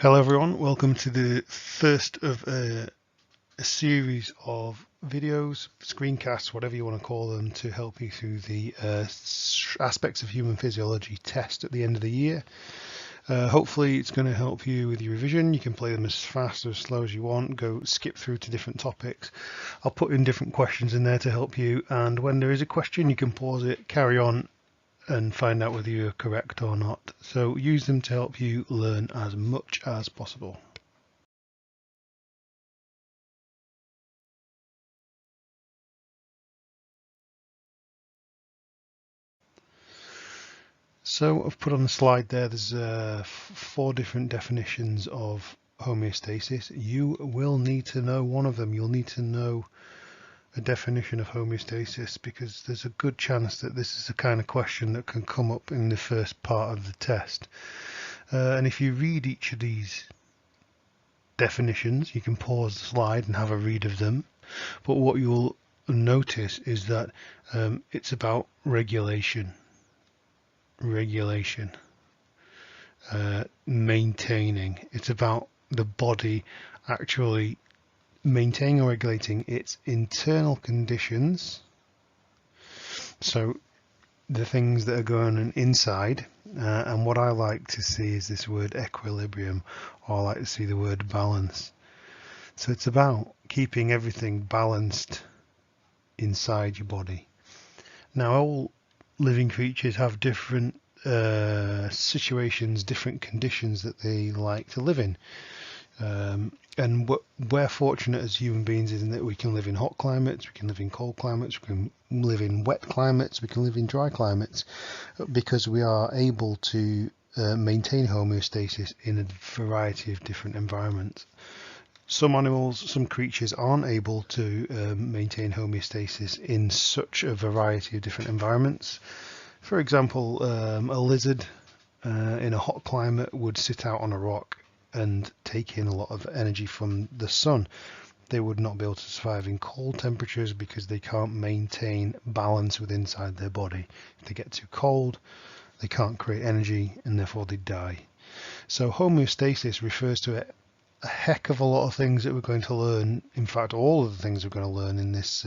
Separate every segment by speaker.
Speaker 1: Hello everyone, welcome to the first of a series of videos, screencasts, whatever you want to call them, to help you through the aspects of human physiology test at the end of the year. Hopefully it's going to help you with your revision. You can play them as fast or as slow as you want, go skip through to different topics. I'll put in different questions in there to help you, and when there is a question you can pause it, carry on and find out whether you're correct or not. So use them to help you learn as much as possible. So I've put on the slide there, there's 4 different definitions of homeostasis. You will need to know one of them. You'll need to know a definition of homeostasis because there's a good chance that this is the kind of question that can come up in the first part of the test. And if you read each of these definitions, you can pause the slide and have a read of them. But what you'll notice is that it's about regulation, maintaining. It's about the body actually maintaining or regulating its internal conditions. So the things that are going on inside, and what I like to see is this word equilibrium, or I like to see the word balance. So it's about keeping everything balanced inside your body. Now all living creatures have different situations, different conditions that they like to live in. And what we're fortunate as human beings is in that we can live in hot climates, we can live in cold climates, we can live in wet climates, we can live in dry climates, because we are able to maintain homeostasis in a variety of different environments. Some animals, some creatures aren't able to maintain homeostasis in such a variety of different environments. For example, a lizard in a hot climate would sit out on a rock and take in a lot of energy from the sun. They would not be able to survive in cold temperatures because they can't maintain balance within inside their body. If they get too cold, they can't create energy and therefore they die. So homeostasis refers to a heck of a lot of things that we're going to learn. In fact, all of the things we're going to learn in this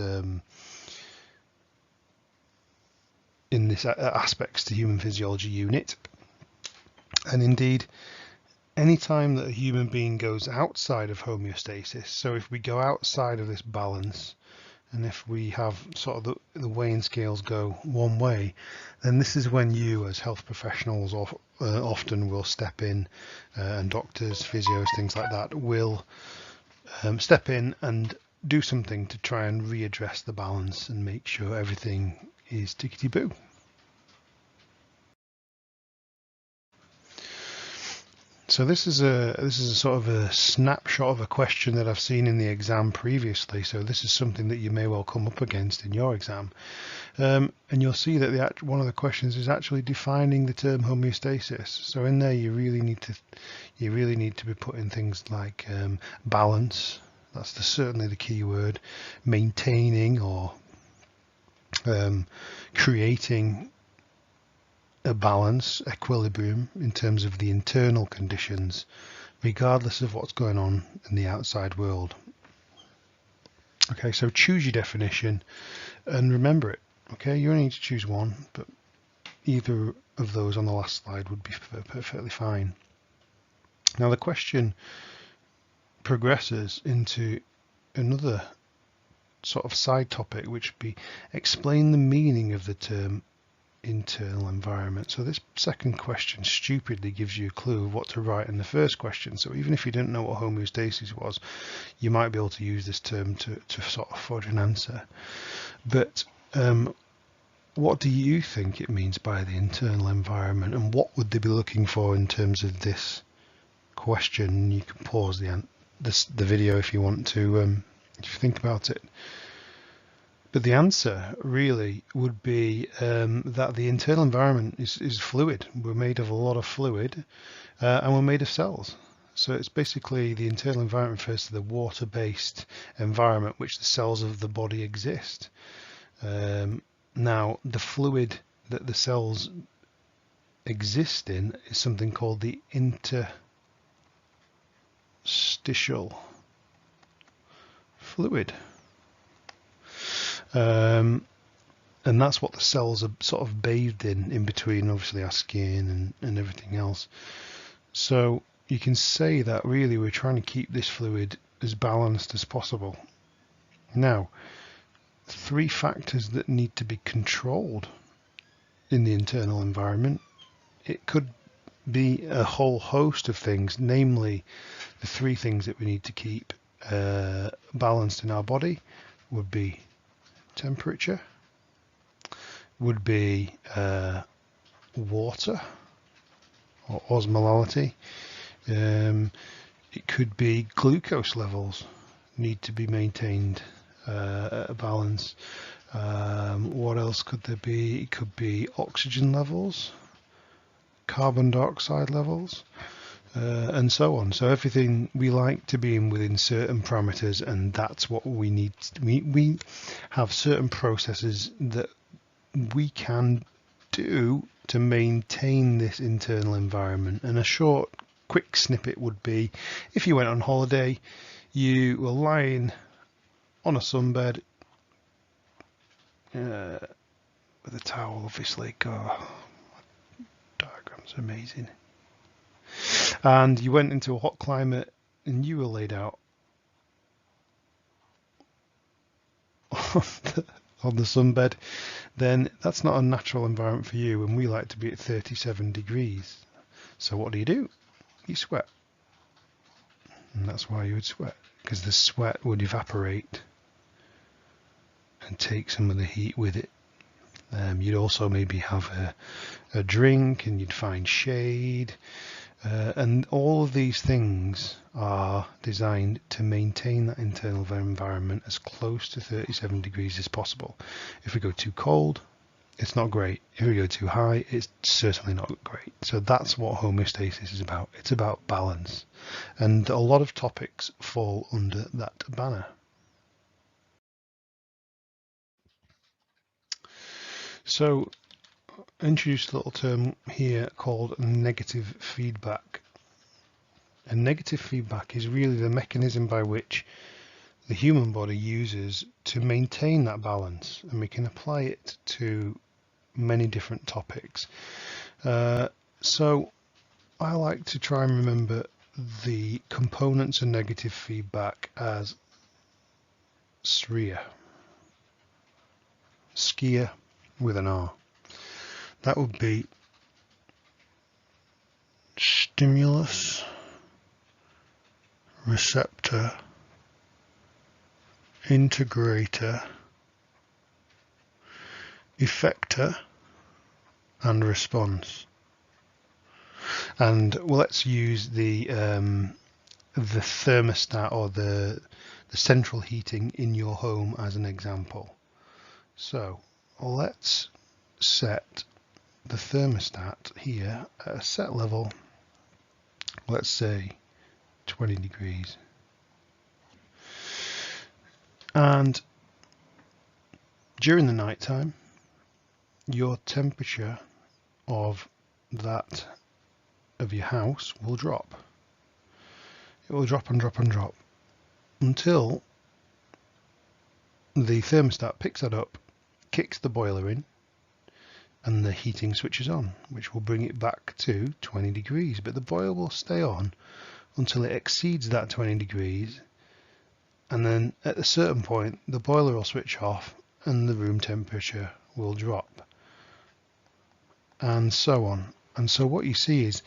Speaker 1: aspects to human physiology unit. And indeed, anytime that a human being goes outside of homeostasis, so if we go outside of this balance, and if we have sort of the weighing scales go one way, then this is when you as health professionals often will step in, and doctors, physios, things like that will step in and do something to try and readdress the balance and make sure everything is tickety-boo. So this is a sort of a snapshot of a question that I've seen in the exam previously. So this is something that you may well come up against in your exam, and you'll see that one of the questions is actually defining the term homeostasis. So in there you really need to be putting things like balance. That's certainly the key word. Maintaining or creating a balance, equilibrium in terms of the internal conditions, regardless of what's going on in the outside world. Okay, so choose your definition and remember it. Okay, you only need to choose one, but either of those on the last slide would be perfectly fine. Now the question progresses into another sort of side topic, which would be explain the meaning of the term internal environment. So this second question stupidly gives you a clue of what to write in the first question. So even if you didn't know what homeostasis was, you might be able to use this term to sort of forge an answer. But what do you think it means by the internal environment, and what would they be looking for in terms of this question? You can pause the video if you want to, if you think about it. But the answer really would be that the internal environment is fluid. We're made of a lot of fluid, and we're made of cells. So it's basically the internal environment refers to the water-based environment which the cells of the body exist. Now, the fluid that the cells exist in is something called the interstitial fluid. And that's what the cells are sort of bathed in between obviously our skin and everything else. So you can say that really we're trying to keep this fluid as balanced as possible. Now, 3 factors that need to be controlled in the internal environment. It could be a whole host of things, namely the 3 things that we need to keep balanced in our body would be temperature, would be water or osmolality. It could be glucose levels need to be maintained at a balance. What else could there be? It could be oxygen levels, carbon dioxide levels, and so on. So everything we like to be in within certain parameters, and that's what we need. We have certain processes that we can do to maintain this internal environment. And a short, quick snippet would be if you went on holiday, you were lying on a sunbed with a towel, obviously. God, diagram's amazing. And you went into a hot climate and you were laid out on the sunbed, then that's not a natural environment for you, and we like to be at 37 degrees. So what do? You sweat. And that's why you would sweat, because the sweat would evaporate and take some of the heat with it. You'd also maybe have a drink, and you'd find shade, and all of these things are designed to maintain that internal environment as close to 37 degrees as possible. If we go too cold, it's not great. If we go too high, it's certainly not great. So that's what homeostasis is about. It's about balance, and a lot of topics fall under that banner. So I introduced a little term here called negative feedback. And negative feedback is really the mechanism by which the human body uses to maintain that balance, and we can apply it to many different topics. So I like to try and remember the components of negative feedback as SRIA, SKIA with an R. That would be stimulus, receptor, integrator, effector, and response. And well, let's use the thermostat or the central heating in your home as an example. So let's set the thermostat here at a set level, let's say 20 degrees. And during the night time, your temperature of your house will drop. It will drop and drop and drop until the thermostat picks that up, kicks the boiler in, and the heating switches on, which will bring it back to 20 degrees. But the boiler will stay on until it exceeds that 20 degrees, and then at a certain point the boiler will switch off and the room temperature will drop, and so on. And so what you see is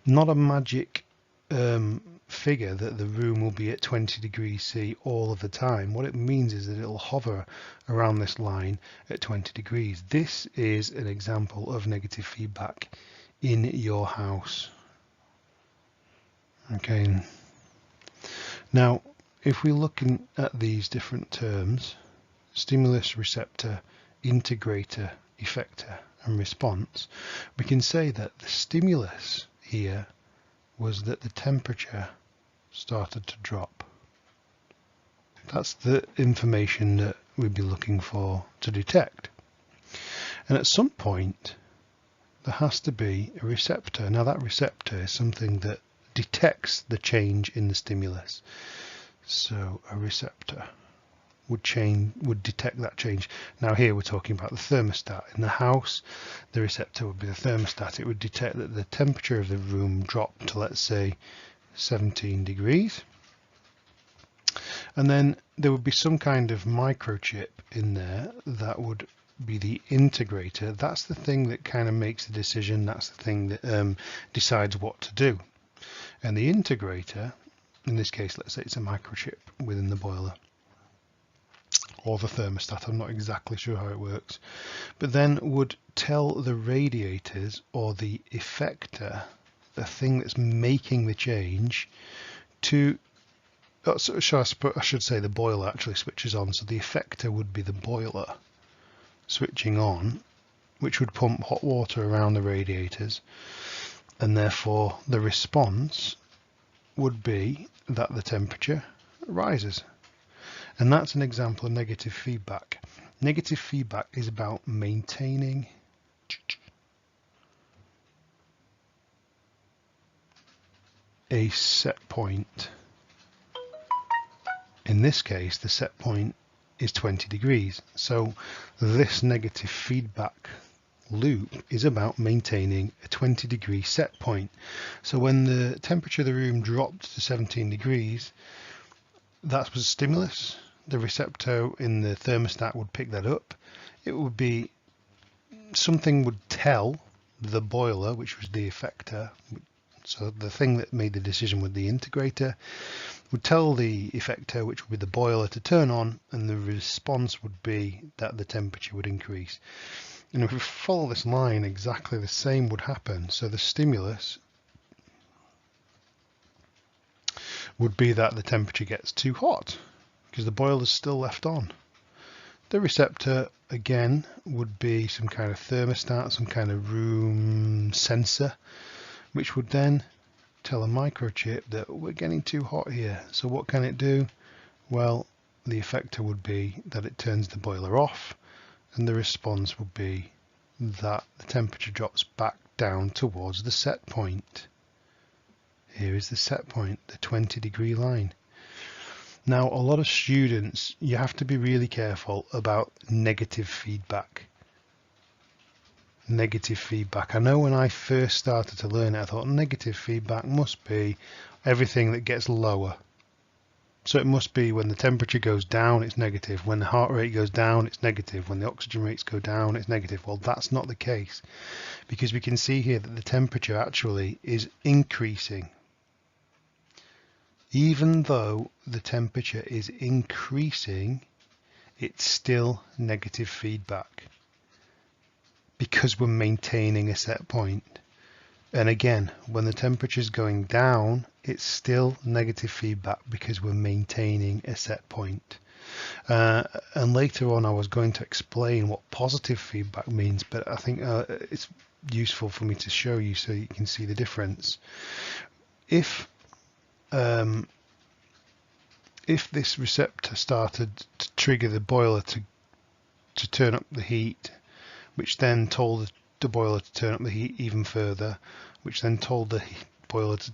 Speaker 1: not a magic figure that the room will be at 20 degrees C all of the time. What it means is that it'll hover around this line at 20 degrees. This is an example of negative feedback in your house. Okay, now if we're looking at these different terms, stimulus, receptor, integrator, effector, and response, we can say that the stimulus here was that the temperature started to drop. That's the information that we'd be looking for to detect. And at some point there has to be a receptor. Now that receptor is something that detects the change in the stimulus. So a receptor would detect that change. Now here we're talking about the thermostat. In the house, the receptor would be the thermostat. It would detect that the temperature of the room dropped to, let's say, 17 degrees. And then there would be some kind of microchip in there that would be the integrator. That's the thing that kind of makes the decision. That's the thing that decides what to do. And the integrator, in this case, let's say it's a microchip within the boiler or the thermostat, I'm not exactly sure how it works, but then would tell the radiators or the effector, the thing that's making the change, to, I should say the boiler actually switches on, so the effector would be the boiler switching on, which would pump hot water around the radiators, and therefore the response would be that the temperature rises. And that's an example of negative feedback. Negative feedback is about maintaining a set point. In this case, the set point is 20 degrees. So this negative feedback loop is about maintaining a 20-degree set point. So when the temperature of the room dropped to 17 degrees, that was a stimulus. The receptor in the thermostat would pick that up. It would be, something would tell the boiler, which was the effector, so the thing that made the decision with the integrator, would tell the effector, which would be the boiler, to turn on, and the response would be that the temperature would increase. And if we follow this line, exactly the same would happen. So the stimulus would be that the temperature gets too hot because the boiler is still left on. The receptor again would be some kind of thermostat, some kind of room sensor, which would then tell a microchip that we're getting too hot here. So what can it do? Well, the effector would be that it turns the boiler off, and the response would be that the temperature drops back down towards the set point. Here is the set point, the 20-degree line. Now, a lot of students, you have to be really careful about negative feedback. Negative feedback. I know when I first started to learn it, I thought negative feedback must be everything that gets lower. So it must be when the temperature goes down, it's negative. When the heart rate goes down, it's negative. When the oxygen rates go down, it's negative. Well, that's not the case, because we can see here that the temperature actually is increasing. Even though the temperature is increasing, it's still negative feedback because we're maintaining a set point. And again, when the temperature is going down, it's still negative feedback because we're maintaining a set point. And later on I was going to explain what positive feedback means, but I think it's useful for me to show you so you can see the difference. If this receptor started to trigger the boiler to turn up the heat, which then told the boiler to turn up the heat even further, which then told the boiler to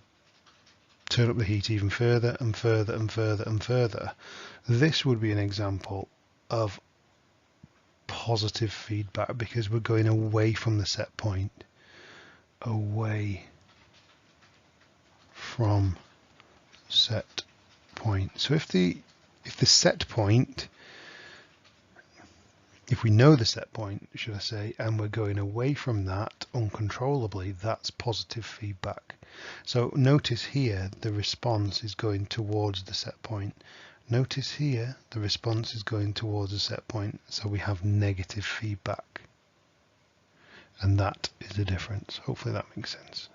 Speaker 1: turn up the heat even further and further and further and further, this would be an example of positive feedback because we're going away from the set point, away from set point. So if the set point, if we know the set point, should I say, and we're going away from that uncontrollably, that's positive feedback. So notice here the response is going towards the set point. Notice here the response is going towards the set point, so we have negative feedback. And that is the difference. Hopefully that makes sense.